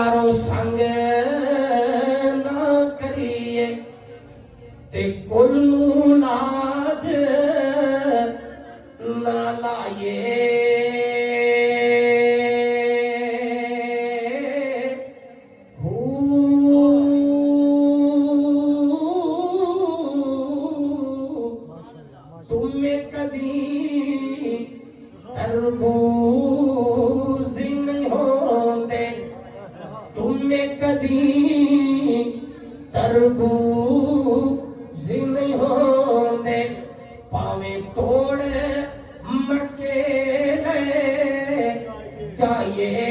यारो संग ना करिए ते कुल नू लाज ना लाइए तुम्हें कदी तरबूज नहीं होंदे तुम्हें कदी तरबूज नहीं होंदे पावे तोड़ मके ले जाइए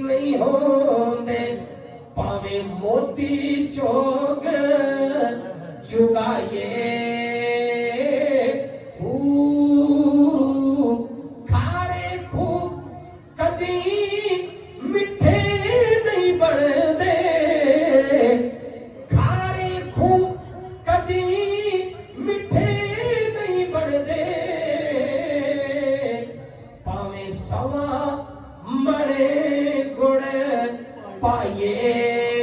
नहीं होंदे पावे मोती चोग चुगाइए खारे खूब कदी मिठे नहीं बनदे खारे खूब कदी मिठे नहीं बनदे पावे सवा मणे गुड़ पाइए